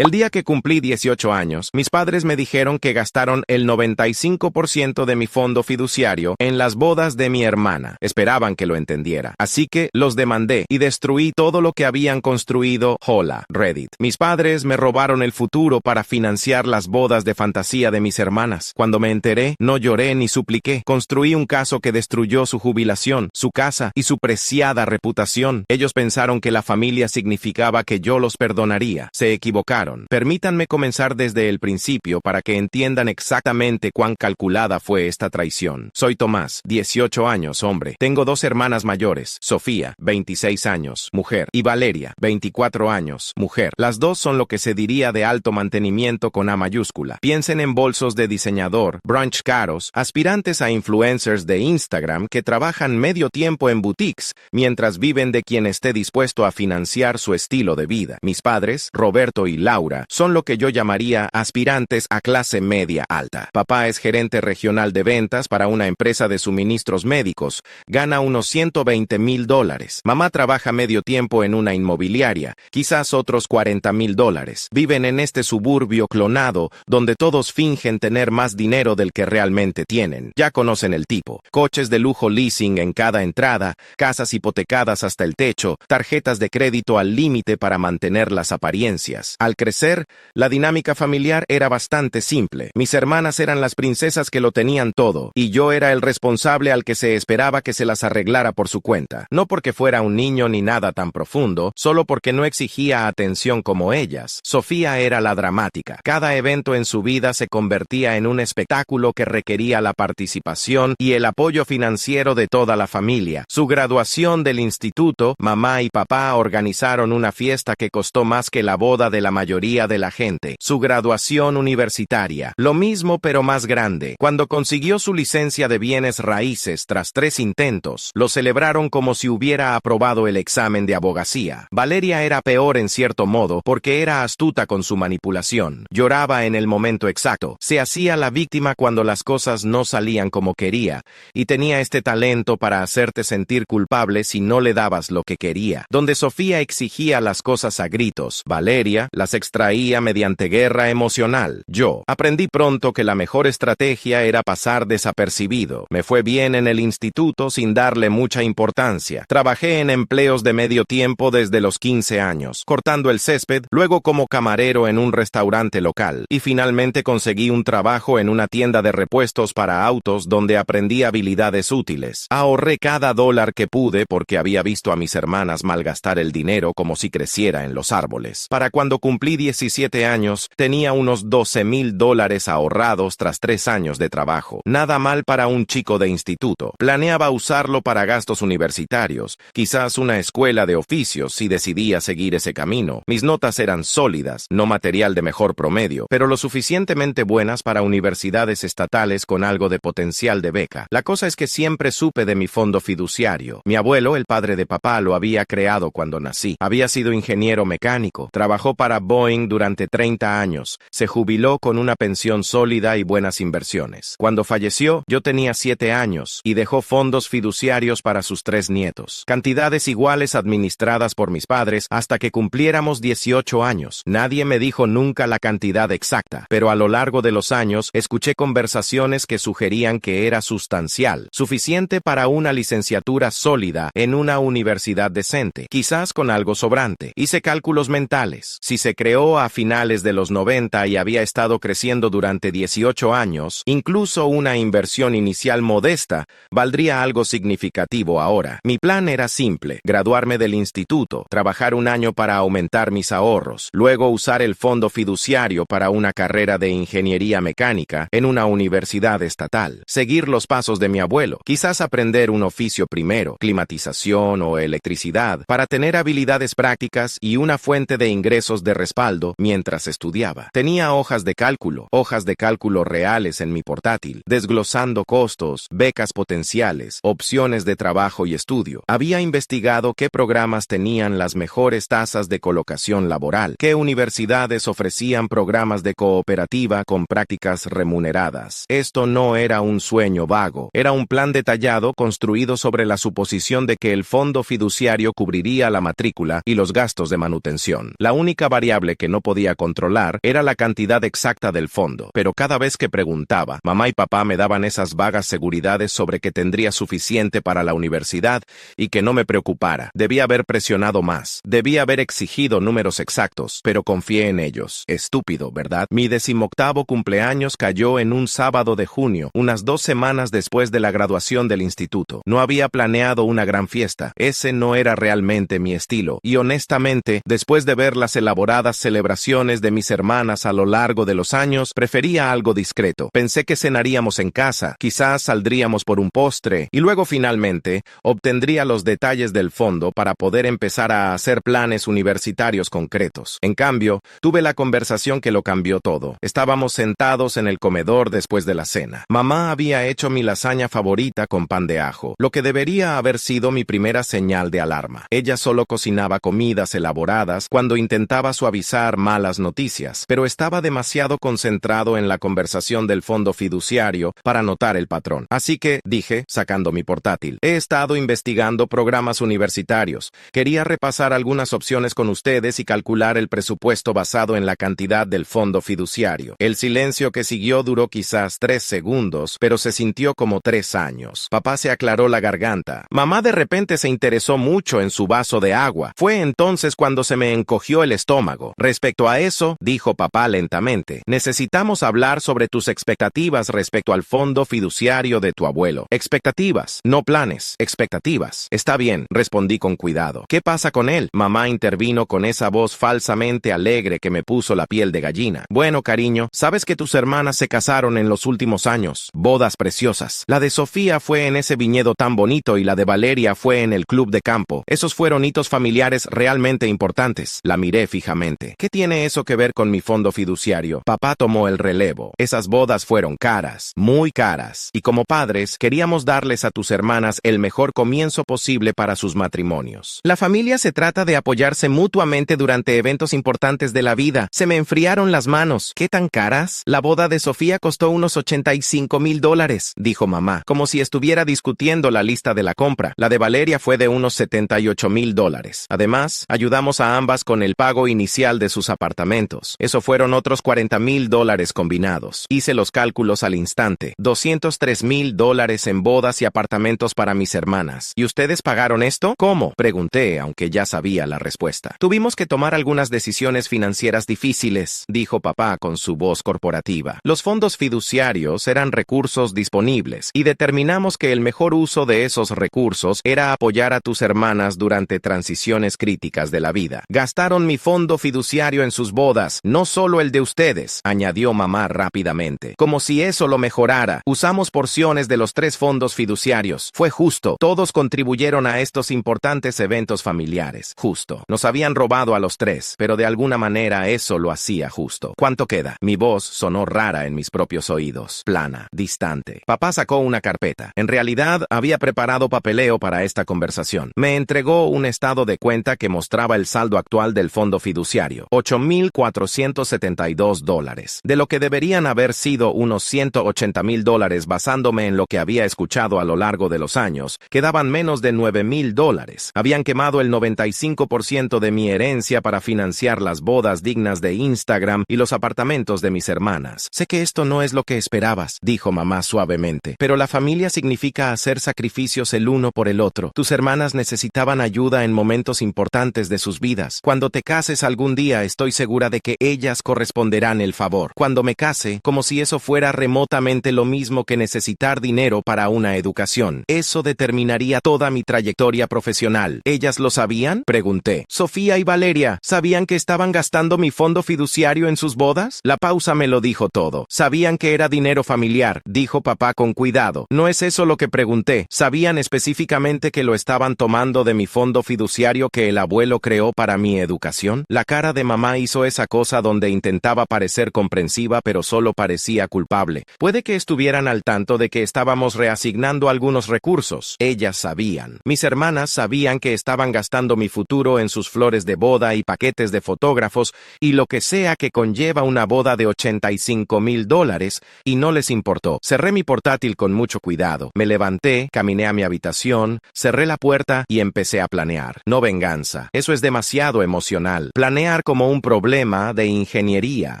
El día que cumplí 18 años, mis padres me dijeron que gastaron el 95% de mi fondo fiduciario en las bodas de mi hermana. Esperaban que lo entendiera. Así que los demandé y destruí todo lo que habían construido. Hola, Reddit. Mis padres me robaron el futuro para financiar las bodas de fantasía de mis hermanas. Cuando me enteré, no lloré ni supliqué. Construí un caso que destruyó su jubilación, su casa y su preciada reputación. Ellos pensaron que la familia significaba que yo los perdonaría. Se equivocaron. Permítanme comenzar desde el principio para que entiendan exactamente cuán calculada fue esta traición. Soy Tomás, 18 años, hombre. Tengo dos hermanas mayores, Sofía, 26 años, mujer, y Valeria, 24 años, mujer. Las dos son lo que se diría de alto mantenimiento con A mayúscula. Piensen en bolsos de diseñador, brunch caros, aspirantes a influencers de Instagram que trabajan medio tiempo en boutiques, mientras viven de quien esté dispuesto a financiar su estilo de vida. Mis padres, Roberto y Laura, son lo que yo llamaría aspirantes a clase media alta. Papá es gerente regional de ventas para una empresa de suministros médicos. Gana unos $120,000. Mamá trabaja medio tiempo en una inmobiliaria, quizás otros $40,000. Viven en este suburbio clonado, donde todos fingen tener más dinero del que realmente tienen. Ya conocen el tipo. Coches de lujo leasing en cada entrada, casas hipotecadas hasta el techo, tarjetas de crédito al límite para mantener las apariencias. Al crecer, la dinámica familiar era bastante simple. Mis hermanas eran las princesas que lo tenían todo, y yo era el responsable al que se esperaba que se las arreglara por su cuenta. No porque fuera un niño ni nada tan profundo, solo porque no exigía atención como ellas. Sofía era la dramática. Cada evento en su vida se convertía en un espectáculo que requería la participación y el apoyo financiero de toda la familia. Su graduación del instituto, mamá y papá organizaron una fiesta que costó más que la boda de la mayoría de la gente. Su graduación universitaria, lo mismo pero más grande. Cuando consiguió su licencia de bienes raíces tras 3 intentos, lo celebraron como si hubiera aprobado el examen de abogacía. Valeria era peor en cierto modo porque era astuta con su manipulación. Lloraba en el momento exacto, se hacía la víctima cuando las cosas no salían como quería, y tenía este talento para hacerte sentir culpable si no le dabas lo que quería. Donde Sofía exigía las cosas a gritos, Valeria las extraía mediante guerra emocional. Yo aprendí pronto que la mejor estrategia era pasar desapercibido. Me fue bien en el instituto sin darle mucha importancia. Trabajé en empleos de medio tiempo desde los 15 años, cortando el césped, luego como camarero en un restaurante local, y finalmente conseguí un trabajo en una tienda de repuestos para autos donde aprendí habilidades útiles. Ahorré cada dólar que pude porque había visto a mis hermanas malgastar el dinero como si creciera en los árboles. Para cuando cumplí 17 años, tenía unos $12,000 ahorrados tras 3 años de trabajo. Nada mal para un chico de instituto. Planeaba usarlo para gastos universitarios, quizás una escuela de oficios si decidía seguir ese camino. Mis notas eran sólidas, no material de mejor promedio, pero lo suficientemente buenas para universidades estatales con algo de potencial de beca. La cosa es que siempre supe de mi fondo fiduciario. Mi abuelo, el padre de papá, lo había creado cuando nací. Había sido ingeniero mecánico, trabajó para Boeing durante 30 años, se jubiló con una pensión sólida y buenas inversiones. Cuando falleció, yo tenía 7 años y dejó fondos fiduciarios para sus 3 nietos. Cantidades iguales administradas por mis padres hasta que cumpliéramos 18 años. Nadie me dijo nunca la cantidad exacta, pero a lo largo de los años escuché conversaciones que sugerían que era sustancial, suficiente para una licenciatura sólida en una universidad decente, quizás con algo sobrante. Hice cálculos mentales. Si se creó a finales de los 90 y había estado creciendo durante 18 años, incluso una inversión inicial modesta valdría algo significativo ahora. Mi plan era simple: graduarme del instituto, trabajar un año para aumentar mis ahorros, luego usar el fondo fiduciario para una carrera de ingeniería mecánica en una universidad estatal, seguir los pasos de mi abuelo, quizás aprender un oficio primero, climatización o electricidad, para tener habilidades prácticas y una fuente de ingresos de respaldo mientras estudiaba. Tenía hojas de cálculo reales en mi portátil, desglosando costos, becas potenciales, opciones de trabajo y estudio. Había investigado qué programas tenían las mejores tasas de colocación laboral, qué universidades ofrecían programas de cooperativa con prácticas remuneradas. Esto no era un sueño vago, era un plan detallado construido sobre la suposición de que el fondo fiduciario cubriría la matrícula y los gastos de manutención. La única variable variable que no podía controlar era la cantidad exacta del fondo, pero cada vez que preguntaba, mamá y papá me daban esas vagas seguridades sobre que tendría suficiente para la universidad y que no me preocupara. Debía haber presionado más, debía haber exigido números exactos, pero confié en ellos. Estúpido, ¿verdad? Mi 18º cumpleaños cayó en un sábado de junio, unas 2 semanas después de la graduación del instituto. No había planeado una gran fiesta, ese no era realmente mi estilo, y honestamente, después de ver las elaboradas celebraciones de mis hermanas a lo largo de los años, prefería algo discreto. Pensé que cenaríamos en casa, quizás saldríamos por un postre, y luego finalmente obtendría los detalles del fondo para poder empezar a hacer planes universitarios concretos. En cambio, tuve la conversación que lo cambió todo. Estábamos sentados en el comedor después de la cena. Mamá había hecho mi lasaña favorita con pan de ajo, lo que debería haber sido mi primera señal de alarma. Ella solo cocinaba comidas elaboradas cuando intentaba suavizar malas noticias, pero estaba demasiado concentrado en la conversación del fondo fiduciario para notar el patrón. Así que, dije, sacando mi portátil, he estado investigando programas universitarios. Quería repasar algunas opciones con ustedes y calcular el presupuesto basado en la cantidad del fondo fiduciario. El silencio que siguió duró quizás 3 segundos, pero se sintió como 3 años. Papá se aclaró la garganta. Mamá de repente se interesó mucho en su vaso de agua. Fue entonces cuando se me encogió el estómago. Respecto a eso, dijo papá lentamente, necesitamos hablar sobre tus expectativas respecto al fondo fiduciario de tu abuelo. Expectativas, no planes. Expectativas. Está bien, respondí con cuidado. ¿Qué pasa con él? Mamá intervino con esa voz falsamente alegre que me puso la piel de gallina. Bueno, cariño, sabes que tus hermanas se casaron en los últimos años. Bodas preciosas. La de Sofía fue en ese viñedo tan bonito y la de Valeria fue en el club de campo. Esos fueron hitos familiares realmente importantes. La miré fijamente. ¿Qué tiene eso que ver con mi fondo fiduciario? Papá tomó el relevo. Esas bodas fueron caras, muy caras, y como padres queríamos darles a tus hermanas el mejor comienzo posible para sus matrimonios. La familia se trata de apoyarse mutuamente durante eventos importantes de la vida. Se me enfriaron las manos. ¿Qué tan caras? La boda de Sofía costó unos $85,000, dijo mamá, como si estuviera discutiendo la lista de la compra. La de Valeria fue de unos $78,000. Además, ayudamos a ambas con el pago inicial de sus apartamentos. Eso fueron otros $40,000 combinados. Hice los cálculos al instante. $203,000 en bodas y apartamentos para mis hermanas. ¿Y ustedes pagaron esto? ¿Cómo? Pregunté, aunque ya sabía la respuesta. Tuvimos que tomar algunas decisiones financieras difíciles, dijo papá con su voz corporativa. Los fondos fiduciarios eran recursos disponibles y determinamos que el mejor uso de esos recursos era apoyar a tus hermanas durante transiciones críticas de la vida. Gastaron mi fondo fiduciario en sus bodas, no solo el de ustedes, añadió mamá rápidamente. Como si eso lo mejorara. Usamos porciones de los 3 fondos fiduciarios. Fue justo. Todos contribuyeron a estos importantes eventos familiares. Justo. Nos habían robado a los 3, pero de alguna manera eso lo hacía justo. ¿Cuánto queda? Mi voz sonó rara en mis propios oídos. Plana, distante. Papá sacó una carpeta. En realidad, había preparado papeleo para esta conversación. Me entregó un estado de cuenta que mostraba el saldo actual del fondo fiduciario. $8,472. De lo que deberían haber sido unos $180,000 basándome en lo que había escuchado a lo largo de los años, quedaban menos de $9,000. Habían quemado el 95% de mi herencia para financiar las bodas dignas de Instagram y los apartamentos de mis hermanas. Sé que esto no es lo que esperabas, dijo mamá suavemente, pero la familia significa hacer sacrificios el uno por el otro. Tus hermanas necesitaban ayuda en momentos importantes de sus vidas. Cuando te cases algún día, estoy segura de que ellas corresponderán el favor. Cuando me case, como si eso fuera remotamente lo mismo que necesitar dinero para una educación. Eso determinaría toda mi trayectoria profesional. ¿Ellas lo sabían? Pregunté. Sofía y Valeria, ¿sabían que estaban gastando mi fondo fiduciario en sus bodas? La pausa me lo dijo todo. Sabían que era dinero familiar, dijo papá con cuidado. No es eso lo que pregunté. ¿Sabían específicamente que lo estaban tomando de mi fondo fiduciario que el abuelo creó para mi educación? La cara de mamá hizo esa cosa donde intentaba parecer comprensiva pero solo parecía culpable. Puede que estuvieran al tanto de que estábamos reasignando algunos recursos. Ellas sabían. Mis hermanas sabían que estaban gastando mi futuro en sus flores de boda y paquetes de fotógrafos y lo que sea que conlleva una boda de $85,000 y no les importó. Cerré mi portátil con mucho cuidado. Me levanté, caminé a mi habitación, cerré la puerta y empecé a planear. No venganza. Eso es demasiado emocional. Planear planear como un problema de ingeniería,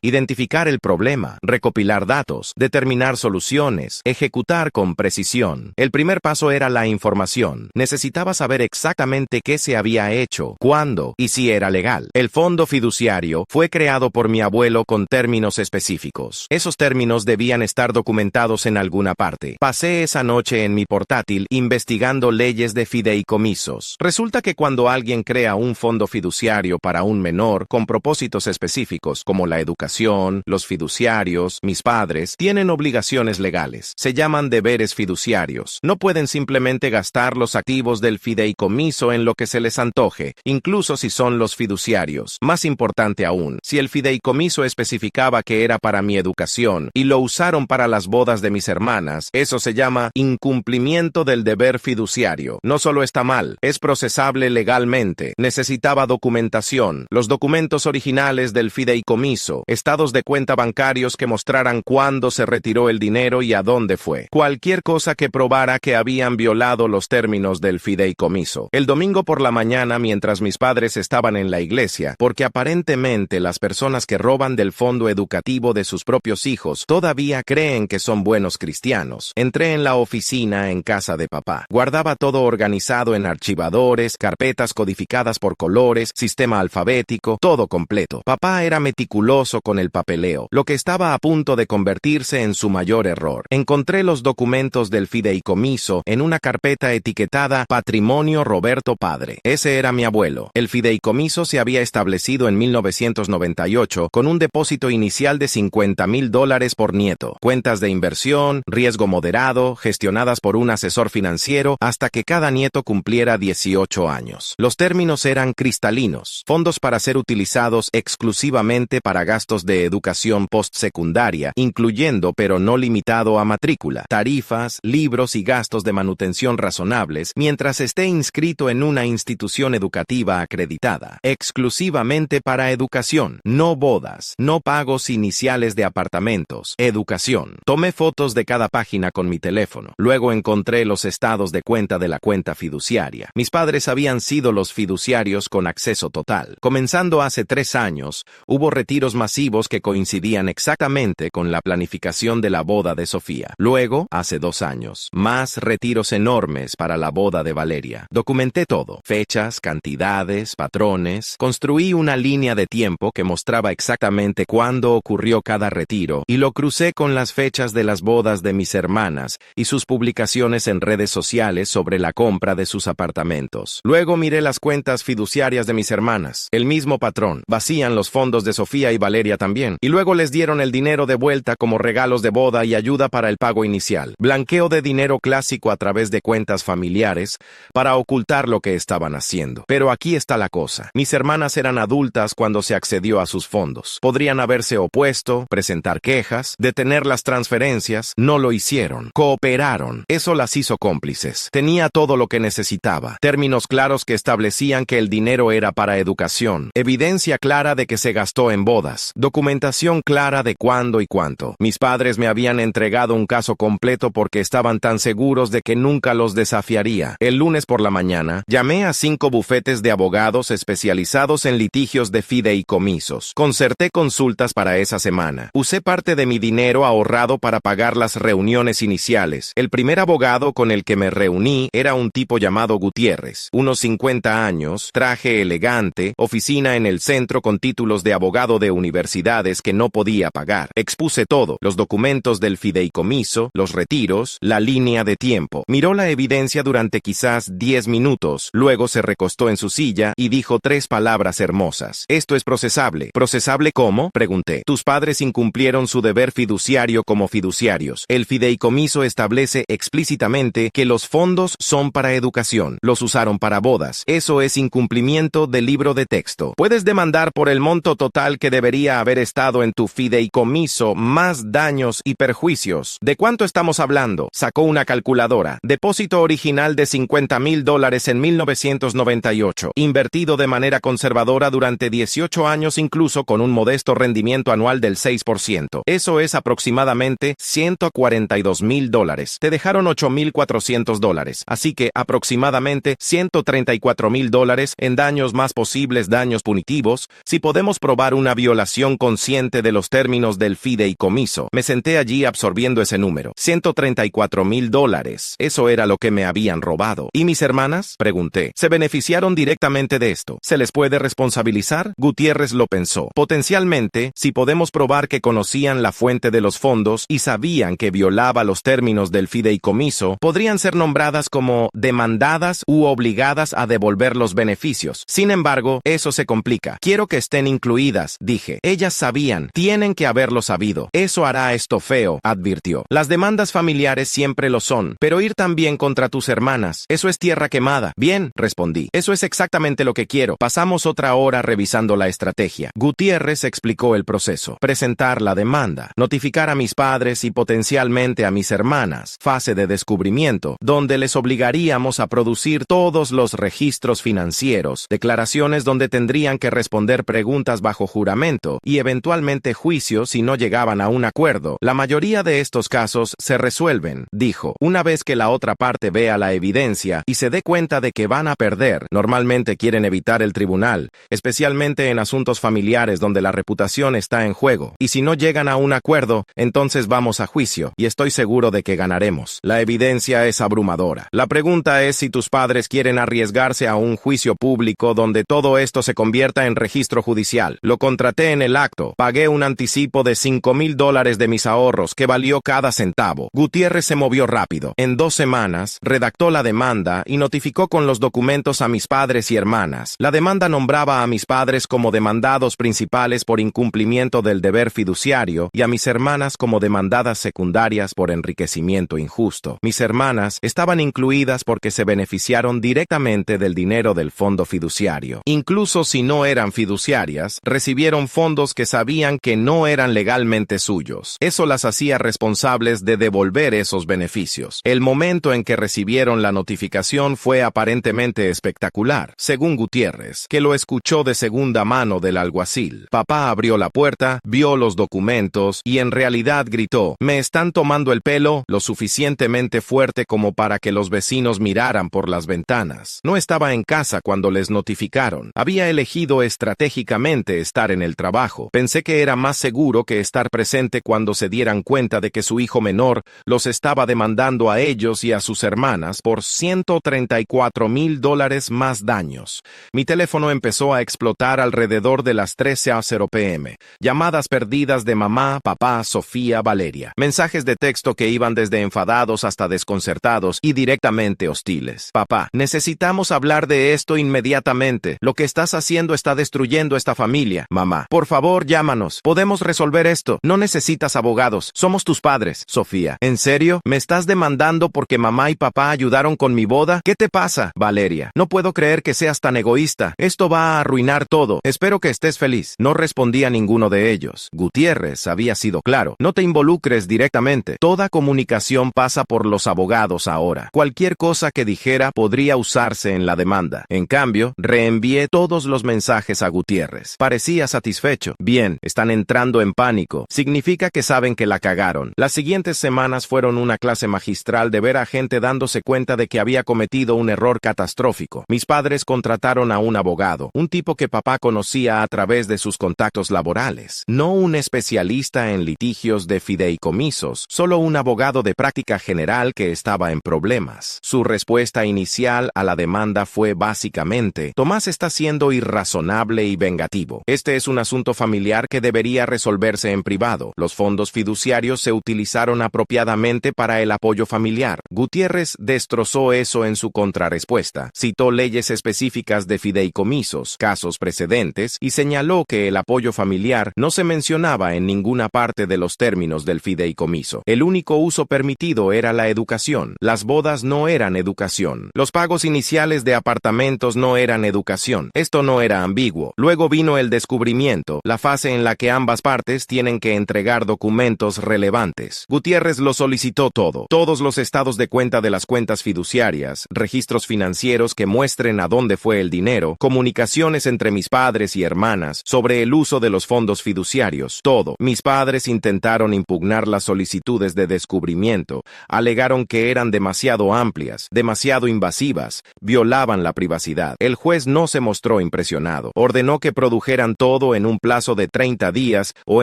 identificar el problema, recopilar datos, determinar soluciones, ejecutar con precisión. El primer paso era la información. Necesitaba saber exactamente qué se había hecho, cuándo y si era legal. El fondo fiduciario fue creado por mi abuelo con términos específicos. Esos términos debían estar documentados en alguna parte. Pasé esa noche en mi portátil investigando leyes de fideicomisos. Resulta que cuando alguien crea un fondo fiduciario para un menor con propósitos específicos como la educación, los fiduciarios, mis padres, tienen obligaciones legales. Se llaman deberes fiduciarios. No pueden simplemente gastar los activos del fideicomiso en lo que se les antoje, incluso si son los fiduciarios. Más importante aún, si el fideicomiso especificaba que era para mi educación y lo usaron para las bodas de mis hermanas, eso se llama incumplimiento del deber fiduciario. No solo está mal, es procesable legalmente. Necesitaba documentación, los documentos originales del fideicomiso, estados de cuenta bancarios que mostraran cuándo se retiró el dinero y a dónde fue. Cualquier cosa que probara que habían violado los términos del fideicomiso. El domingo por la mañana, mientras mis padres estaban en la iglesia, porque aparentemente las personas que roban del fondo educativo de sus propios hijos todavía creen que son buenos cristianos, entré en la oficina en casa de papá. Guardaba todo organizado en archivadores, carpetas codificadas por colores, sistema alfabético, todo completo. Papá era meticuloso con el papeleo, lo que estaba a punto de convertirse en su mayor error. Encontré los documentos del fideicomiso en una carpeta etiquetada Patrimonio Roberto Padre. Ese era mi abuelo. El fideicomiso se había establecido en 1998 con un depósito inicial de $50,000 por nieto, cuentas de inversión, riesgo moderado, gestionadas por un asesor financiero hasta que cada nieto cumpliera 18 años. Los términos eran cristalinos: fondos para ser utilizados exclusivamente para gastos de educación postsecundaria, incluyendo pero no limitado a matrícula, tarifas, libros y gastos de manutención razonables mientras esté inscrito en una institución educativa acreditada. Exclusivamente para educación, no bodas, no pagos iniciales de apartamentos, educación. Tomé fotos de cada página con mi teléfono. Luego encontré los estados de cuenta de la cuenta fiduciaria. Mis padres habían sido los fiduciarios con acceso total. Comenzando hace 3 años, hubo retiros masivos que coincidían exactamente con la planificación de la boda de Sofía. Luego, hace 2 años, más retiros enormes para la boda de Valeria. Documenté todo: fechas, cantidades, patrones. Construí una línea de tiempo que mostraba exactamente cuándo ocurrió cada retiro y lo crucé con las fechas de las bodas de mis hermanas y sus publicaciones en redes sociales sobre la compra de sus apartamentos. Luego miré las cuentas fiduciarias de mis hermanas. El mismo patrón. Vacían los fondos de Sofía y Valeria también. Y luego les dieron el dinero de vuelta como regalos de boda y ayuda para el pago inicial. Blanqueo de dinero clásico a través de cuentas familiares para ocultar lo que estaban haciendo. Pero aquí está la cosa. Mis hermanas eran adultas cuando se accedió a sus fondos. Podrían haberse opuesto, presentar quejas, detener las transferencias. No lo hicieron. Cooperaron. Eso las hizo cómplices. Tenía todo lo que necesitaba. Términos claros que establecían que el dinero era para educación. Evidencia clara de que se gastó en bodas. Documentación clara de cuándo y cuánto. Mis padres me habían entregado un caso completo porque estaban tan seguros de que nunca los desafiaría. El lunes por la mañana, llamé a 5 bufetes de abogados especializados en litigios de fideicomisos. Concerté consultas para esa semana. Usé parte de mi dinero ahorrado para pagar las reuniones iniciales. El primer abogado con el que me reuní era un tipo llamado Gutiérrez, unos 50 años, traje elegante, oficina en el centro con títulos de abogado de universidades que no podía pagar. Expuse todo: los documentos del fideicomiso, los retiros, la línea de tiempo. Miró la evidencia durante quizás 10 minutos, luego se recostó en su silla y dijo 3 palabras hermosas: esto es procesable. ¿Procesable cómo?, pregunté. Tus padres incumplieron su deber fiduciario como fiduciarios. El fideicomiso establece explícitamente que los fondos son para educación. Los usaron para bodas. Eso es incumplimiento del libro de texto. Puedes demandar por el monto total que debería haber estado en tu fideicomiso, más daños y perjuicios. ¿De cuánto estamos hablando? Sacó una calculadora. Depósito original de $50,000 en 1998. Invertido de manera conservadora durante 18 años, incluso con un modesto rendimiento anual del 6%. Eso es aproximadamente $142,000. Te dejaron $8,400. Así que aproximadamente $134,000 en daños más posibles daños punitivos. punitivos si podemos probar una violación consciente de los términos del fideicomiso. Me senté allí absorbiendo ese número. $134,000. Eso era lo que me habían robado. ¿Y mis hermanas? Pregunté. ¿Se beneficiaron directamente de esto? ¿Se les puede responsabilizar? Gutiérrez lo pensó. Potencialmente, si podemos probar que conocían la fuente de los fondos y sabían que violaba los términos del fideicomiso, podrían ser nombradas como demandadas u obligadas a devolver los beneficios. Sin embargo, eso se complica. Quiero que estén incluidas, dije. Ellas sabían, tienen que haberlo sabido. Eso hará esto feo, advirtió. Las demandas familiares siempre lo son, pero ir también contra tus hermanas, eso es tierra quemada. Bien, respondí. Eso es exactamente lo que quiero. Pasamos otra hora revisando la estrategia. Gutiérrez explicó el proceso. Presentar la demanda, notificar a mis padres y potencialmente a mis hermanas, fase de descubrimiento, donde les obligaríamos a producir todos los registros financieros, declaraciones donde tendrían que responder preguntas bajo juramento y eventualmente juicio si no llegaban a un acuerdo. La mayoría de estos casos se resuelven, dijo, una vez que la otra parte vea la evidencia y se dé cuenta de que van a perder. Normalmente quieren evitar el tribunal, especialmente en asuntos familiares donde la reputación está en juego. Y si no llegan a un acuerdo, entonces vamos a juicio, y estoy seguro de que ganaremos. La evidencia es abrumadora. La pregunta es si tus padres quieren arriesgarse a un juicio público donde todo esto se convierta en registro judicial. Lo contraté en el acto. Pagué un anticipo de $5,000 de mis ahorros, que valió cada centavo. Gutiérrez se movió rápido. En 2 semanas, redactó la demanda y notificó con los documentos a mis padres y hermanas. La demanda nombraba a mis padres como demandados principales por incumplimiento del deber fiduciario y a mis hermanas como demandadas secundarias por enriquecimiento injusto. Mis hermanas estaban incluidas porque se beneficiaron directamente del dinero del fondo fiduciario. Incluso si no eran fiduciarias, recibieron fondos que sabían que no eran legalmente suyos. Eso las hacía responsables de devolver esos beneficios. El momento en que recibieron la notificación fue aparentemente espectacular, según Gutiérrez, que lo escuchó de segunda mano del alguacil. Papá abrió la puerta, vio los documentos y en realidad gritó: «¿Me están tomando el pelo?», lo suficientemente fuerte como para que los vecinos miraran por las ventanas. No estaba en casa cuando les notificaron. Había elegido estratégicamente estar en el trabajo. Pensé que era más seguro que estar presente cuando se dieran cuenta de que su hijo menor los estaba demandando a ellos y a sus hermanas por $134,000 más daños. Mi teléfono empezó a explotar alrededor de las 13:00 p.m. Llamadas perdidas de mamá, papá, Sofía, Valeria. Mensajes de texto que iban desde enfadados hasta desconcertados y directamente hostiles. Papá, necesitamos hablar de esto inmediatamente. Lo que estás haciendo está destruyendo esta familia. Mamá, por favor, llámanos. Podemos resolver esto. No necesitas abogados. Somos tus padres. Sofía, ¿en serio? ¿Me estás demandando porque mamá y papá ayudaron con mi boda? ¿Qué te pasa? Valeria, no puedo creer que seas tan egoísta. Esto va a arruinar todo. Espero que estés feliz. No respondía ninguno de ellos. Gutiérrez había sido claro. No te involucres directamente. Toda comunicación pasa por los abogados ahora. Cualquier cosa que dijera podría usarse en la demanda. En cambio, reenvié todos los mensajes a Gutiérrez. Parecía satisfecho. Bien, están entrando en pánico. Significa que saben que la cagaron. Las siguientes semanas fueron una clase magistral de ver a gente dándose cuenta de que había cometido un error catastrófico. Mis padres contrataron a un abogado, un tipo que papá conocía a través de sus contactos laborales. No un especialista en litigios de fideicomisos, solo un abogado de práctica general que estaba en problemas. Su respuesta inicial a la demanda fue básicamente: Tomás está siendo irrazonable y vengativo. Este es un asunto familiar que debería resolverse en privado. Los fondos fiduciarios se utilizaron apropiadamente para el apoyo familiar. Gutiérrez destrozó eso en su contrarrespuesta. Citó leyes específicas de fideicomisos, casos precedentes, y señaló que el apoyo familiar no se mencionaba en ninguna parte de los términos del fideicomiso. El único uso permitido era la educación. Las bodas no eran educación. Los pagos iniciales de apartamentos no eran educación. Esto no era ambiguo. Luego vino el descubrimiento, la fase en la que ambas partes tienen que entregar documentos relevantes. Gutiérrez lo solicitó todo. Todos los estados de cuenta de las cuentas fiduciarias, registros financieros que muestren a dónde fue el dinero, comunicaciones entre mis padres y hermanas sobre el uso de los fondos fiduciarios, todo. Mis padres intentaron impugnar las solicitudes de descubrimiento, alegaron que eran demasiado amplias, demasiado invasivas, violaban la privacidad. El juez no se mostró impresionado. decepcionado. Ordenó que produjeran todo en un plazo de 30 días o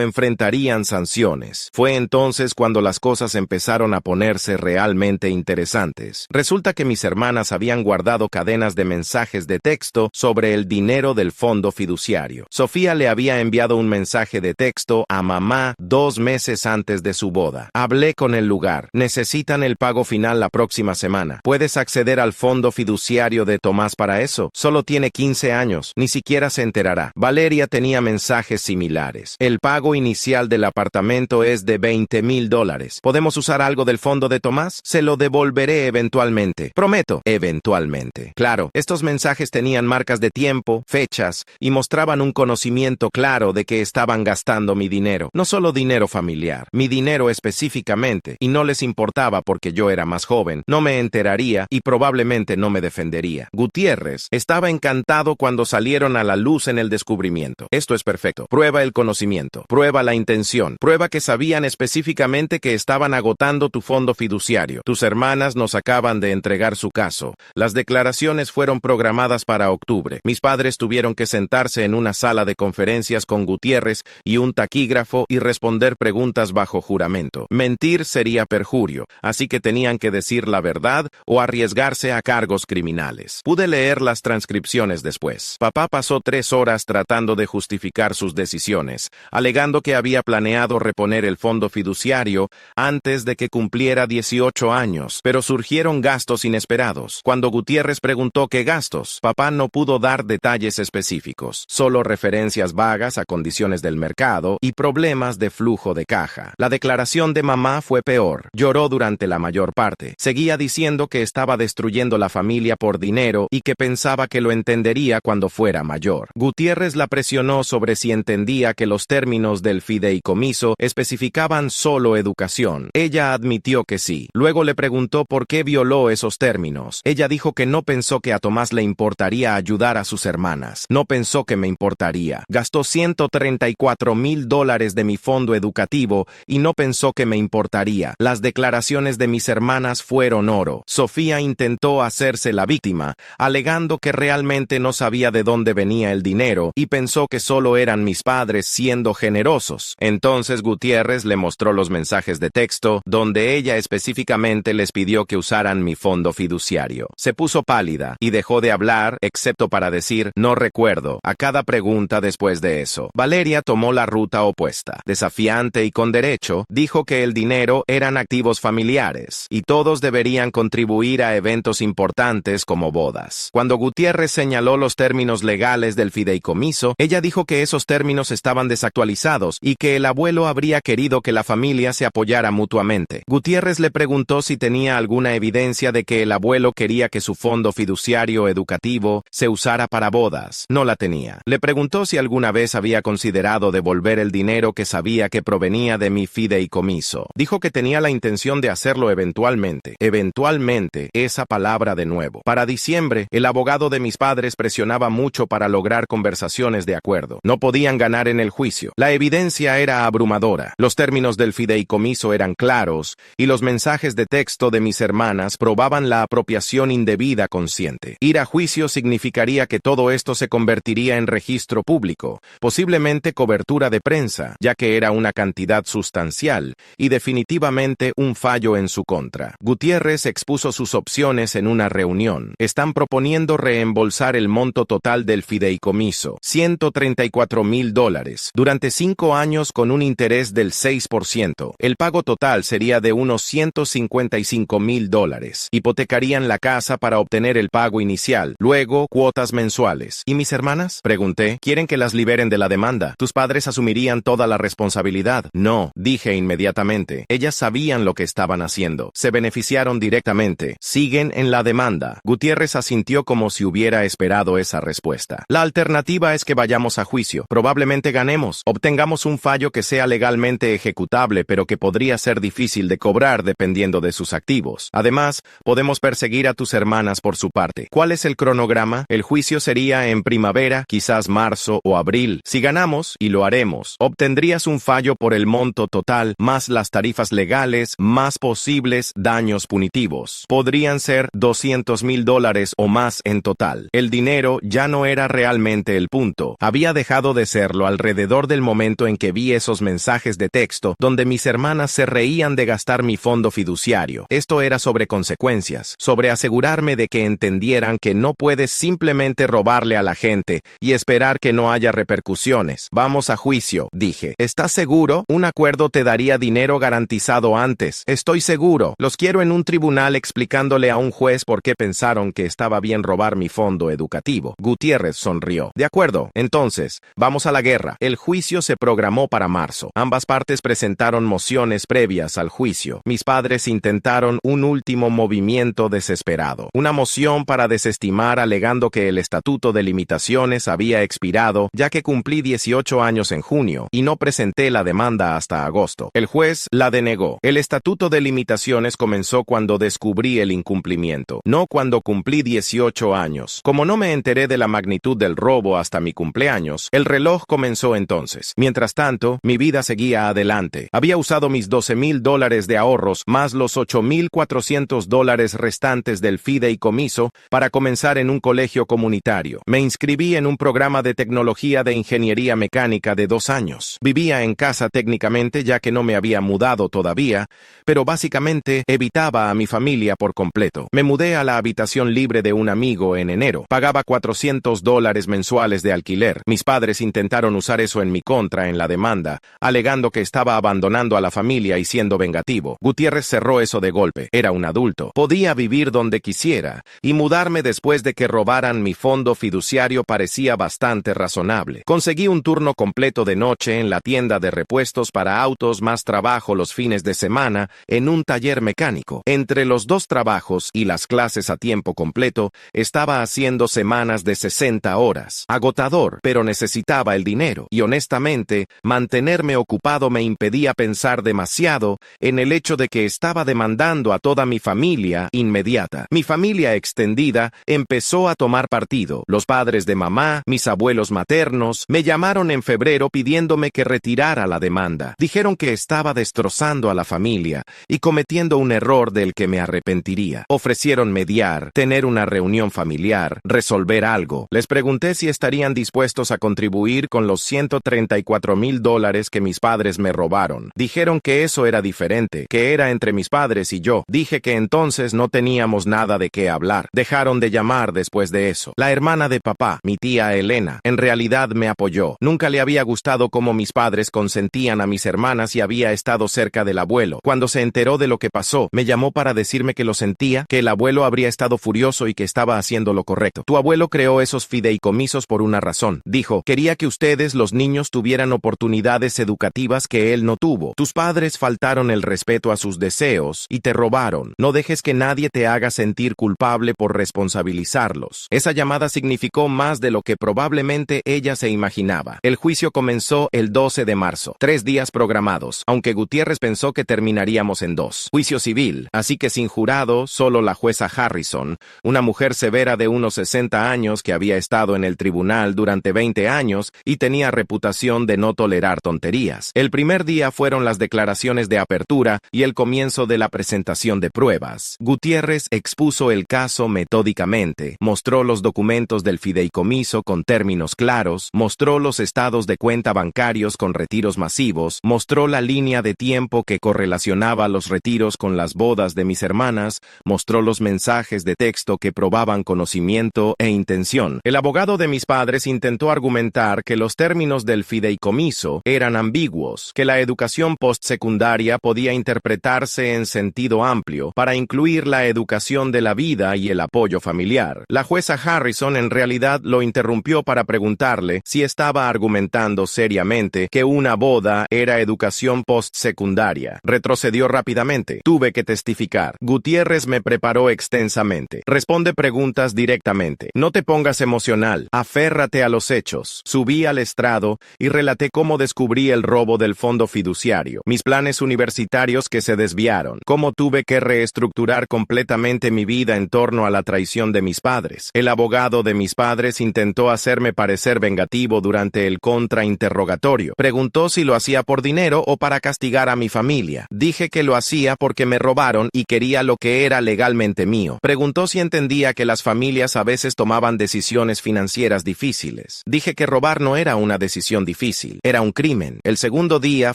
enfrentarían sanciones. Fue entonces cuando las cosas empezaron a ponerse realmente interesantes. Resulta que mis hermanas habían guardado cadenas de mensajes de texto sobre el dinero del fondo fiduciario. Sofía le había enviado un mensaje de texto a mamá 2 meses antes de su boda. Hablé con el lugar. Necesitan el pago final la próxima semana. ¿Puedes acceder al fondo fiduciario de Tomás para eso? Solo tiene 15 años. Ni siquiera se enterará. Valeria tenía mensajes similares. El pago inicial del apartamento es de $20,000. ¿Podemos usar algo del fondo de Tomás? Se lo devolveré eventualmente. Prometo. Eventualmente. Claro, estos mensajes tenían marcas de tiempo, fechas, y mostraban un conocimiento claro de que estaban gastando mi dinero. No solo dinero familiar, mi dinero específicamente, y no les importaba porque yo era más joven, no me enteraría y probablemente no me defendería. Gutiérrez estaba encantado cuando salieron a la luz en el descubrimiento. Esto es perfecto. Prueba el conocimiento, prueba la intención, prueba que sabían específicamente que estaban agotando tu fondo fiduciario. Tus hermanas nos acaban de entregar su caso. Las declaraciones fueron programadas para octubre. Mis padres tuvieron que sentarse en una sala de conferencias con Gutiérrez y un taquígrafo y responder preguntas bajo juramento. Mentir sería perjurio, así que tenían que decir la verdad o arriesgarse a cargos criminales. Pude leer las transcripciones después. Papá pasó 3 horas tratando de justificar sus decisiones, alegando que había planeado reponer el fondo fiduciario antes de que cumpliera 18 años, pero surgieron gastos inesperados. Cuando Gutiérrez preguntó qué gastos, papá no pudo dar detalles específicos, solo referencias vagas a condiciones del mercado y problemas de flujo de caja. La declaración de mamá fue peor. Lloró durante la mayor parte. Seguía diciendo que estaba destruyendo la familia por dinero y que pensaba que lo entendería cuando fuera mayor. Gutiérrez la presionó sobre si entendía que los términos del fideicomiso especificaban solo educación. Ella admitió que sí. Luego le preguntó por qué violó esos términos. Ella dijo que no pensó que a Tomás le importaría ayudar a sus hermanas. No pensó que me importaría. Gastó $134,000 de mi fondo educativo y no pensó que me importaría. Las declaraciones de mis hermanas fueron oro. Sofía intentó hacerse la víctima, alegando que realmente no sabía de dónde venía el dinero y pensó que solo eran mis padres siendo generosos. Entonces Gutiérrez le mostró los mensajes de texto donde ella específicamente les pidió que usaran mi fondo fiduciario. Se puso pálida y dejó de hablar, excepto para decir "no recuerdo" a cada pregunta después de eso. Valeria tomó la ruta opuesta. Desafiante y con derecho, dijo que el dinero eran activos familiares y todos deberían contribuir a eventos importantes como bodas. Cuando Gutiérrez señaló los términos legales del fideicomiso, ella dijo que esos términos estaban desactualizados y que el abuelo habría querido que la familia se apoyara mutuamente. Gutiérrez le preguntó si tenía alguna evidencia de que el abuelo quería que su fondo fiduciario educativo se usara para bodas. No la tenía. Le preguntó si alguna vez había considerado devolver el dinero que sabía que provenía de mi fideicomiso. Dijo que tenía la intención de hacerlo eventualmente. Eventualmente, esa palabra de nuevo. Para diciembre, el abogado de mis padres presionaba mucho para lograr conversaciones de acuerdo. No podían ganar en el juicio. La evidencia era abrumadora. Los términos del fideicomiso eran claros y los mensajes de texto de mis hermanas probaban la apropiación indebida consciente. Ir a juicio significaría que todo esto se convertiría en registro público, posiblemente cobertura de prensa, ya que era una cantidad sustancial y definitivamente un fallo en su contra. Gutiérrez expuso sus opciones en una reunión. Están proponiendo reembolsar el monto total del fideicomiso, $134,000, durante 5 años con un interés del 6%. El pago total sería de unos $155,000. Hipotecarían la casa para obtener el pago inicial, luego cuotas mensuales. ¿Y mis hermanas?, pregunté. ¿Quieren que las liberen de la demanda? ¿Tus padres asumirían toda la responsabilidad? No, dije inmediatamente. Ellas sabían lo que estaban haciendo. Se beneficiaron directamente. Siguen en la demanda. Gutiérrez asintió como si hubiera esperado esa respuesta. La alternativa es que vayamos a juicio. Probablemente ganemos. Obtengamos un fallo que sea legalmente ejecutable, pero que podría ser difícil de cobrar dependiendo de sus activos. Además, podemos perseguir a tus hermanas por su parte. ¿Cuál es el cronograma? El juicio sería en primavera, quizás marzo o abril. Si ganamos, y lo haremos, obtendrías un fallo por el monto total, más las tarifas legales, más posibles daños punitivos. Podrían ser $200,000 o más en total. El dinero ya no era era realmente el punto. Había dejado de serlo alrededor del momento en que vi esos mensajes de texto donde mis hermanas se reían de gastar mi fondo fiduciario. Esto era sobre consecuencias, sobre asegurarme de que entendieran que no puedes simplemente robarle a la gente y esperar que no haya repercusiones. Vamos a juicio, dije. ¿Estás seguro? Un acuerdo te daría dinero garantizado antes. Estoy seguro. Los quiero en un tribunal explicándole a un juez por qué pensaron que estaba bien robar mi fondo educativo. Gutiérrez sonrió. De acuerdo, entonces, vamos a la guerra. El juicio se programó para marzo. Ambas partes presentaron mociones previas al juicio. Mis padres intentaron un último movimiento desesperado. Una moción para desestimar alegando que el estatuto de limitaciones había expirado ya que cumplí 18 años en junio y no presenté la demanda hasta agosto. El juez la denegó. El estatuto de limitaciones comenzó cuando descubrí el incumplimiento, no cuando cumplí 18 años. Como no me enteré de la magnitud del robo hasta mi cumpleaños, el reloj comenzó entonces. Mientras tanto, mi vida seguía adelante. Había usado mis $12,000 de ahorros más los $8,400 restantes del fideicomiso para comenzar en un colegio comunitario. Me inscribí en un programa de tecnología de ingeniería mecánica de 2 años. Vivía en casa técnicamente ya que no me había mudado todavía, pero básicamente evitaba a mi familia por completo. Me mudé a la habitación libre de un amigo en enero. Pagaba $400 mensuales de alquiler. Mis padres intentaron usar eso en mi contra en la demanda, alegando que estaba abandonando a la familia y siendo vengativo. Gutiérrez cerró eso de golpe. Era un adulto. Podía vivir donde quisiera, y mudarme después de que robaran mi fondo fiduciario parecía bastante razonable. Conseguí un turno completo de noche en la tienda de repuestos para autos más trabajo los fines de semana en un taller mecánico. Entre los 2 trabajos y las clases a tiempo completo, estaba haciendo semanas de 60 horas. Agotador, pero necesitaba el dinero. Y honestamente, mantenerme ocupado me impedía pensar demasiado en el hecho de que estaba demandando a toda mi familia inmediata. Mi familia extendida empezó a tomar partido. Los padres de mamá, mis abuelos maternos, me llamaron en febrero pidiéndome que retirara la demanda. Dijeron que estaba destrozando a la familia y cometiendo un error del que me arrepentiría. Ofrecieron mediar, tener una reunión familiar, resolver algo. Les pregunté si estarían dispuestos a contribuir con los $134,000 que mis padres me robaron. Dijeron que eso era diferente, que era entre mis padres y yo. Dije que entonces no teníamos nada de qué hablar. Dejaron de llamar después de eso. La hermana de papá, mi tía Elena, en realidad me apoyó. Nunca le había gustado cómo mis padres consentían a mis hermanas y había estado cerca del abuelo. Cuando se enteró de lo que pasó, me llamó para decirme que lo sentía, que el abuelo habría estado furioso y que estaba haciendo lo correcto. Tu abuelo creó esos fideicomisos por una razón. Dijo, quería que ustedes, los niños, tuvieran oportunidades educativas que él no tuvo. Tus padres faltaron el respeto a sus deseos y te robaron. No dejes que nadie te haga sentir culpable por responsabilizarlos. Esa llamada significó más de lo que probablemente ella se imaginaba. El juicio comenzó el 12 de marzo, 3 días programados, aunque Gutiérrez pensó que terminaríamos en 2. Juicio civil, así que sin jurado, solo la jueza Harrison, una mujer severa de unos 60 años que había estado en el tribunal durante 20 años y tenía reputación de no tolerar tonterías. El primer día fueron las declaraciones de apertura y el comienzo de la presentación de pruebas. Gutiérrez expuso el caso metódicamente, mostró los documentos del fideicomiso con términos claros, mostró los estados de cuenta bancarios con retiros masivos, mostró la línea de tiempo que correlacionaba los retiros con las bodas de mis hermanas, mostró los mensajes de texto que probaban conocimiento e intención. El abogado de mis padres intentó argumentar que los términos del fideicomiso eran ambiguos, que la educación postsecundaria podía interpretarse en sentido amplio para incluir la educación de la vida y el apoyo familiar. La jueza Harrison en realidad lo interrumpió para preguntarle si estaba argumentando seriamente que una boda era educación postsecundaria. Retrocedió rápidamente. Tuve que testificar. Gutiérrez me preparó extensamente. Responde preguntas directamente. No te pongas emocional. Aférrate a los hechos. Subí al estrado y relaté cómo descubrí el robo del fondo fiduciario, mis planes universitarios que se desviaron, cómo tuve que reestructurar completamente mi vida en torno a la traición de mis padres. El abogado de mis padres intentó hacerme parecer vengativo durante el contrainterrogatorio. Preguntó si lo hacía por dinero o para castigar a mi familia. Dije que lo hacía porque me robaron y quería lo que era legalmente mío. Preguntó si entendía que las familias a veces tomaban decisiones decisiones financieras difíciles. Dije que robar no era una decisión difícil, era un crimen. El segundo día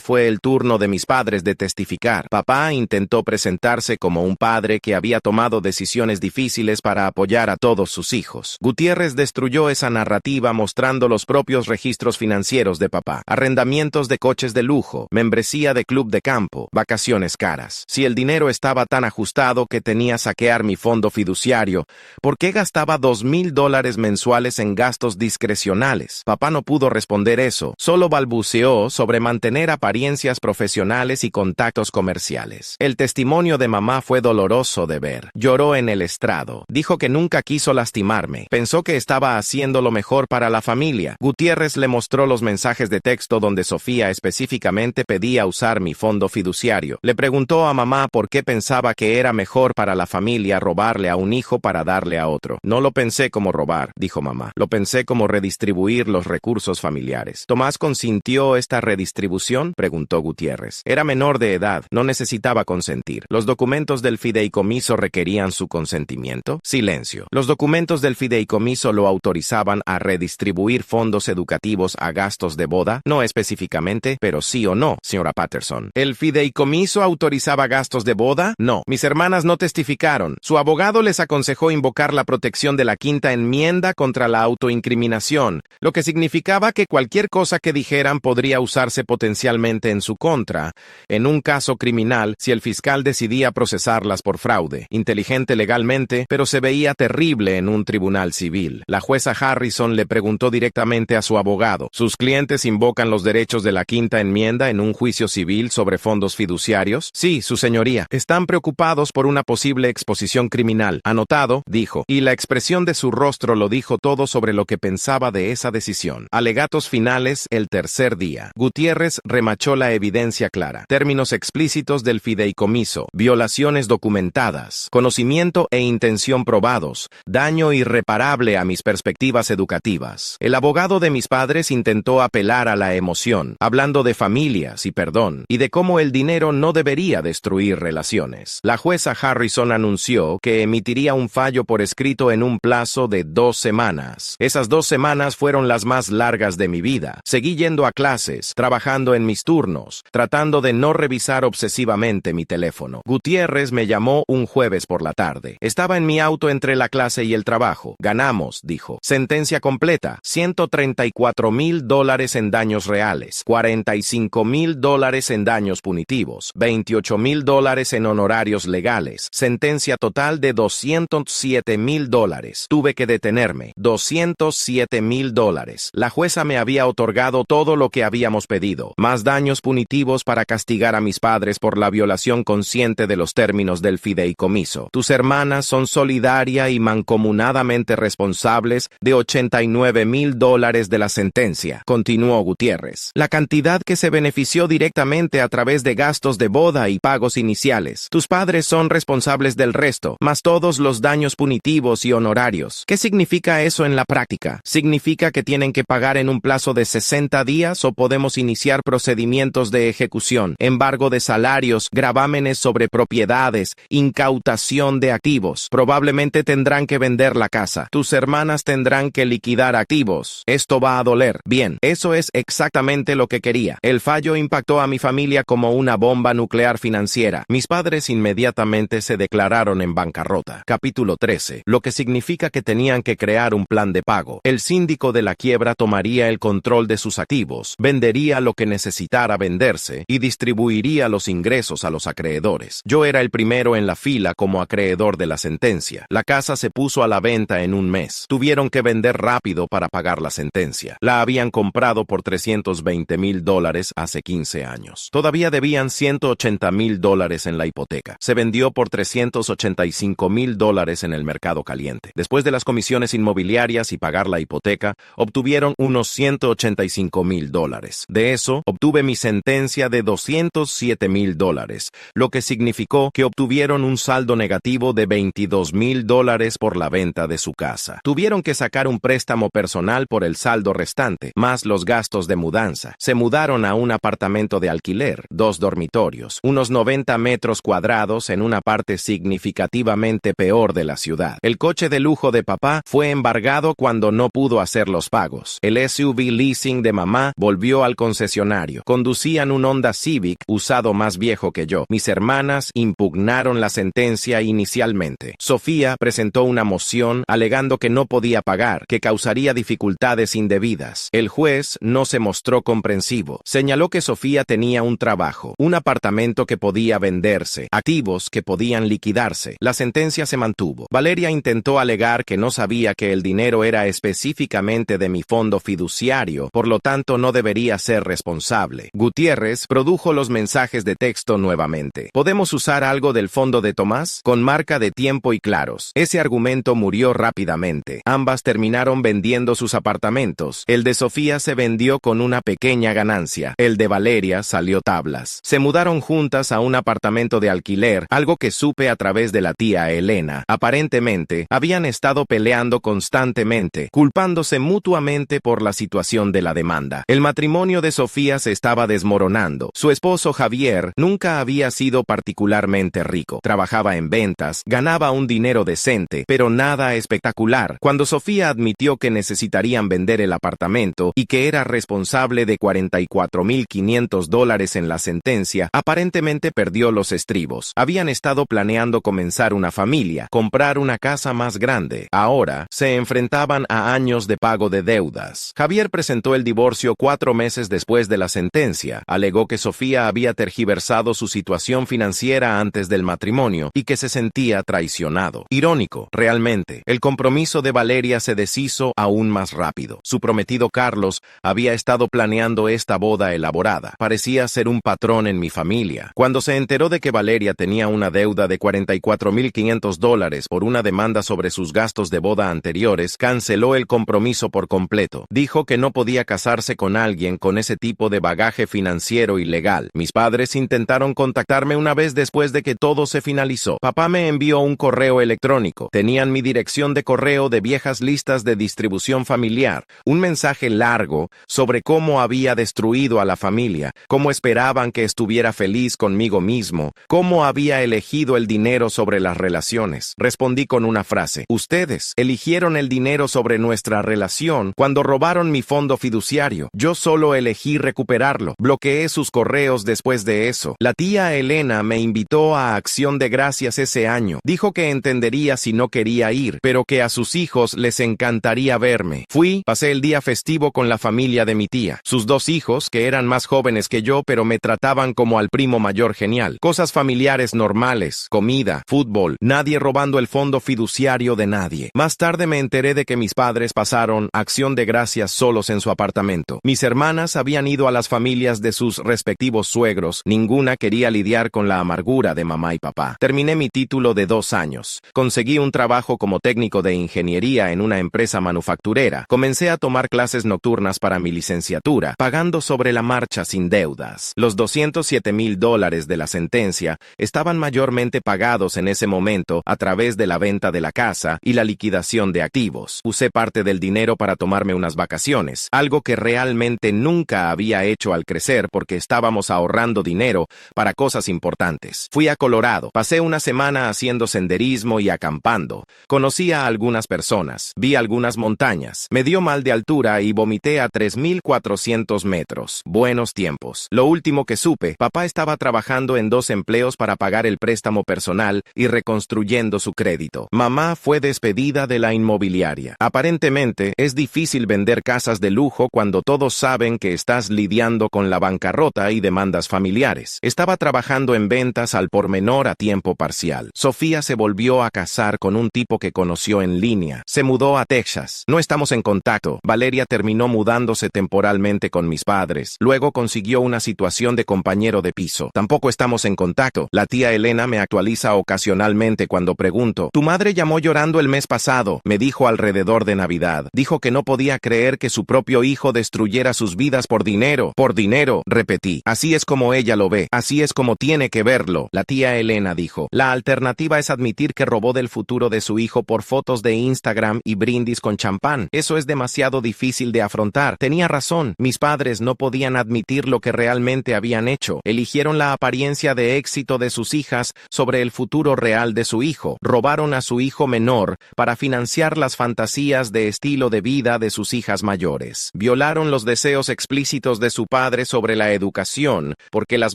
fue el turno de mis padres de testificar. Papá intentó presentarse como un padre que había tomado decisiones difíciles para apoyar a todos sus hijos. Gutiérrez destruyó esa narrativa mostrando los propios registros financieros de papá, arrendamientos de coches de lujo, membresía de club de campo, vacaciones caras. Si el dinero estaba tan ajustado que tenía saquear mi fondo fiduciario, ¿por qué gastaba $2,000 mensuales en gastos discrecionales? Papá no pudo responder eso, solo balbuceó sobre mantener apariencias profesionales y contactos comerciales. El testimonio de mamá fue doloroso de ver. Lloró en el estrado. Dijo que nunca quiso lastimarme. Pensó que estaba haciendo lo mejor para la familia. Gutiérrez le mostró los mensajes de texto donde Sofía específicamente pedía usar mi fondo fiduciario. Le preguntó a mamá por qué pensaba que era mejor para la familia robarle a un hijo para darle a otro. No lo pensé como robar, dijo mamá. Lo pensé como redistribuir los recursos familiares. ¿Tomás consintió esta redistribución?, preguntó Gutiérrez. Era menor de edad, no necesitaba consentir. ¿Los documentos del fideicomiso requerían su consentimiento? Silencio. Los documentos del fideicomiso lo autorizaban a redistribuir fondos educativos a gastos de boda, no específicamente, pero sí o no, señora Patterson. ¿El fideicomiso autorizaba gastos de boda? No. Mis hermanas no testificaron. Su abogado les aconsejó invocar la protección de la Quinta Enmienda contra la autoincriminación, lo que significaba que cualquier cosa que dijeran podría usarse potencialmente en su contra, en un caso criminal, si el fiscal decidía procesarlas por fraude. Inteligente legalmente, pero se veía terrible en un tribunal civil. La jueza Harrison le preguntó directamente a su abogado: ¿sus clientes invocan los derechos de la Quinta Enmienda en un juicio civil sobre fondos fiduciarios? Sí, su señoría. Están preocupados por una posible exposición criminal. Anotado, dijo, y la expresión de su rostro lo dijo todo sobre lo que pensaba de esa decisión. Alegatos finales el tercer día. Gutiérrez remachó la evidencia clara. Términos explícitos del fideicomiso, violaciones documentadas, conocimiento e intención probados, daño irreparable a mis perspectivas educativas. El abogado de mis padres intentó apelar a la emoción, hablando de familias y perdón, y de cómo el dinero no debería destruir relaciones. La jueza Harrison anunció que emitiría un fallo por escrito en un plazo de 2 semanas. Esas 2 semanas fueron las más largas de mi vida. Seguí yendo a clases, trabajando en mis turnos, tratando de no revisar obsesivamente mi teléfono. Gutiérrez me llamó un jueves por la tarde. Estaba en mi auto entre la clase y el trabajo. Ganamos, dijo. Sentencia completa: $134,000 en daños reales, $45,000 en daños punitivos, $28,000 en honorarios legales. Sentencia total de $207,000. Tuve que detenerme. $207,000. La jueza me había otorgado todo lo que habíamos pedido, más daños punitivos para castigar a mis padres por la violación consciente de los términos del fideicomiso. Tus hermanas son solidaria y mancomunadamente responsables de $89,000 de la sentencia, continuó Gutiérrez. La cantidad que se benefició directamente a través de gastos de boda y pagos iniciales. Tus padres son responsables del resto, más todos los daños punitivos y honorarios. ¿Qué significa eso en la práctica? ¿Significa que tienen que pagar en un plazo de 60 días o podemos iniciar procedimientos de ejecución, embargo de salarios, gravámenes sobre propiedades, incautación de activos? Probablemente tendrán que vender la casa. Tus hermanas tendrán que liquidar activos. Esto va a doler. Bien, eso es exactamente lo que quería. El fallo impactó a mi familia como una bomba nuclear financiera. Mis padres inmediatamente se declararon en bancarrota. Capítulo 13. Lo que significa que tenían que crear un plan de pago. El síndico de la quiebra tomaría el control de sus activos, vendería lo que necesitara venderse y distribuiría los ingresos a los acreedores. Yo era el primero en la fila como acreedor de la sentencia. La casa se puso a la venta en un mes. Tuvieron que vender rápido para pagar la sentencia. La habían comprado por $320,000 hace 15 años. Todavía debían $180,000 en la hipoteca. Se vendió por $385,000 en el mercado caliente. Después de las comisiones inmobiliarias y pagar la hipoteca, obtuvieron unos $185,000. De eso, obtuve mi sentencia de $207,000, lo que significó que obtuvieron un saldo negativo de $22,000 por la venta de su casa. Tuvieron que sacar un préstamo personal por el saldo restante, más los gastos de mudanza. Se mudaron a un apartamento de alquiler, 2 dormitorios, unos 90 metros cuadrados en una parte significativamente peor de la ciudad. El coche de lujo de papá fue embargado cuando no pudo hacer los pagos. El SUV leasing de mamá volvió al concesionario. Conducían un Honda Civic usado más viejo que yo. Mis hermanas impugnaron la sentencia inicialmente. Sofía presentó una moción alegando que no podía pagar, que causaría dificultades indebidas. El juez no se mostró comprensivo. Señaló que Sofía tenía un trabajo, un apartamento que podía venderse, activos que podían liquidarse. La sentencia se mantuvo. Valeria intentó alegar que no sabía que el dinero era específicamente de mi fondo fiduciario, por lo tanto no debería ser responsable. Gutiérrez produjo los mensajes de texto nuevamente. ¿Podemos usar algo del fondo de Tomás? Con marca de tiempo y claros. Ese argumento murió rápidamente. Ambas terminaron vendiendo sus apartamentos. El de Sofía se vendió con una pequeña ganancia. El de Valeria salió tablas. Se mudaron juntas a un apartamento de alquiler, algo que supe a través de la tía Elena. Aparentemente, habían estado peleando constantemente, culpándose mutuamente por la situación de la demanda. El matrimonio de Sofía se estaba desmoronando. Su esposo Javier nunca había sido particularmente rico. Trabajaba en ventas, ganaba un dinero decente, pero nada espectacular. Cuando Sofía admitió que necesitarían vender el apartamento y que era responsable de $44,500 en la sentencia, aparentemente perdió los estribos. Habían estado planeando comenzar una familia, comprar una casa más grande. Ahora se enfrentaban a años de pago de deudas. Javier presentó el divorcio 4 meses después de la sentencia. Alegó que Sofía había tergiversado su situación financiera antes del matrimonio y que se sentía traicionado. Irónico, realmente. El compromiso de Valeria se deshizo aún más rápido. Su prometido Carlos había estado planeando esta boda elaborada. Parecía ser un patrón en mi familia. Cuando se enteró de que Valeria tenía una deuda de $44,500 por una demanda sobre sus gastos de boda anteriores, canceló el compromiso por completo. Dijo que no podía casarse con alguien con ese tipo de bagaje financiero y legal. Mis padres intentaron contactarme una vez después de que todo se finalizó. Papá me envió un correo electrónico. Tenían mi dirección de correo de viejas listas de distribución familiar. Un mensaje largo sobre cómo había destruido a la familia, cómo esperaban que estuviera feliz conmigo mismo, cómo había elegido el dinero sobre las relaciones. Respondí con una frase: ustedes eligieron el dinero sobre nuestra relación cuando robaron mi fondo fiduciario. Yo solo elegí recuperarlo. Bloqueé sus correos después de eso. La tía Elena me invitó a Acción de Gracias ese año. Dijo que entendería si no quería ir, pero que a sus hijos les encantaría verme. Fui, pasé el día festivo con la familia de mi tía. Sus 2 hijos, que eran más jóvenes que yo, pero me trataban como al primo mayor genial. Cosas familiares normales, comida, fútbol, nadie robando el fondo fiduciario de nadie. Más tarde me enteré de que mis padres pasaron Acción de Gracias solos en su apartamento. Mis hermanas habían ido a las familias de sus respectivos suegros. Ninguna quería lidiar con la amargura de mamá y papá. Terminé mi título de 2 años. Conseguí un trabajo como técnico de ingeniería en una empresa manufacturera. Comencé a tomar clases nocturnas para mi licenciatura, pagando sobre la marcha sin deudas. Los $207,000 de la sentencia estaban mayormente pagados en ese momento a través de la venta de la casa y la liquidación de activos. Usé parte del dinero para tomarme unas vacaciones, algo que realmente nunca había hecho al crecer porque estábamos ahorrando dinero para cosas importantes. Fui a Colorado, pasé una semana haciendo senderismo y acampando. Conocí a algunas personas, vi algunas montañas, me dio mal de altura y vomité a 3,400 metros. Buenos tiempos. Lo último que supe, papá estaba trabajando en 2 empleos para pagar el préstamo personal y reconstruyendo su crédito. Mamá fue despedida de la inmobiliaria. Aparentemente, es difícil vender casas de lujo cuando todos saben que estás lidiando con la bancarrota y demandas familiares. Estaba trabajando en ventas al por menor a tiempo parcial. Sofía se volvió a casar con un tipo que conoció en línea. Se mudó a Texas. No estamos en contacto. Valeria terminó mudándose temporalmente con mis padres. Luego consiguió una situación de compañero de piso. Tampoco estamos en contacto. La tía Elena me actualiza ocasionalmente cuando pregunto: «Tu madre llamó llorando el mes pasado», me dijo alrededor de Navidad. Dijo que no podía creer que su propio hijo destruyera sus vidas por dinero. Por dinero, repetí. Así es como ella lo ve. Así es como tiene que verlo. La tía Elena dijo: «La alternativa es admitir que robó del futuro de su hijo por fotos de Instagram y brindis con champán. Eso es demasiado difícil de afrontar». Tenía razón. Mis padres no podían admitir lo que realmente habían hecho. Eligieron la apariencia de éxito de sus hijas sobre el futuro real de su hijo. Robaron a su hijo menor para financiar financiar las fantasías de estilo de vida de sus hijas mayores. Violaron los deseos explícitos de su padre sobre la educación, porque las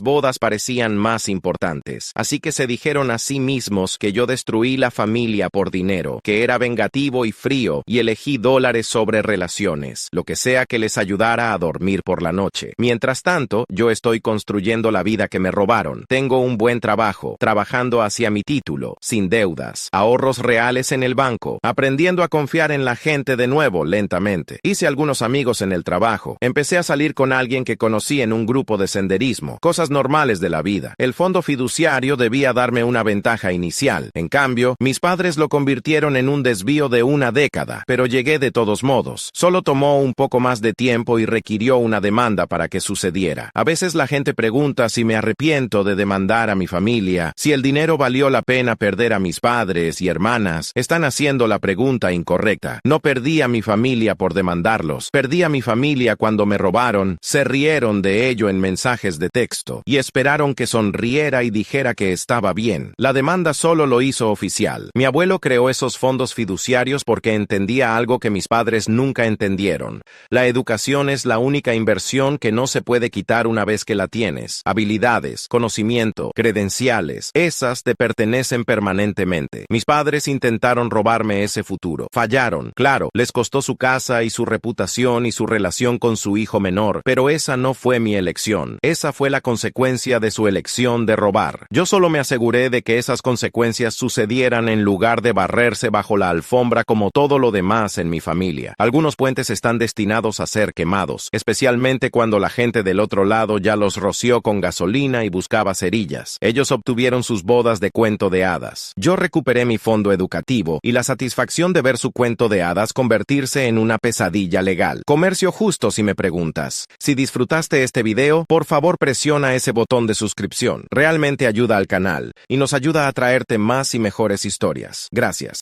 bodas parecían más importantes. Así que se dijeron a sí mismos que yo destruí la familia por dinero, que era vengativo y frío, y elegí dólares sobre relaciones, lo que sea que les ayudara a dormir por la noche. Mientras tanto, yo estoy construyendo la vida que me robaron. Tengo un buen trabajo, trabajando hacia mi título, sin deudas, ahorros reales en el banco, aprendiendo a confiar en la gente de nuevo lentamente. Hice algunos amigos en el trabajo. Empecé a salir con alguien que conocí en un grupo de senderismo. Cosas normales de la vida. El fondo fiduciario debía darme una ventaja inicial. En cambio, mis padres lo convirtieron en un desvío de una década, pero llegué de todos modos. Solo tomó un poco más de tiempo y requirió una demanda para que sucediera. A veces la gente pregunta si me arrepiento de demandar a mi familia, si el dinero valió la pena perder a mis padres y hermanas. Están haciendo la pregunta incorrecta. No perdí a mi familia por demandarlos. Perdí a mi familia cuando me robaron, se rieron de ello en mensajes de texto y esperaron que sonriera y dijera que estaba bien. La demanda solo lo hizo oficial. Mi abuelo creó esos fondos fiduciarios porque entendía algo que mis padres nunca entendieron. La educación es la única inversión que no se puede quitar una vez que la tienes. Habilidades, conocimiento, credenciales, esas te pertenecen permanentemente. Mis padres intentaron robarme ese futuro. Fallaron, claro, les costó su casa y su reputación y su relación con su hijo menor, pero esa no fue mi elección. Esa fue la consecuencia de su elección de robar. Yo solo me aseguré de que esas consecuencias sucedieran en lugar de barrerse bajo la alfombra como todo lo demás en mi familia. Algunos puentes están destinados a ser quemados, especialmente cuando la gente del otro lado ya los roció con gasolina y buscaba cerillas. Ellos obtuvieron sus bodas de cuento de hadas. Yo recuperé mi fondo educativo y la satisfacción de ver su cuento de hadas convertirse en una pesadilla legal. Comercio justo, si me preguntas. Si disfrutaste este video, por favor presiona ese botón de suscripción. Realmente ayuda al canal y nos ayuda a traerte más y mejores historias. Gracias.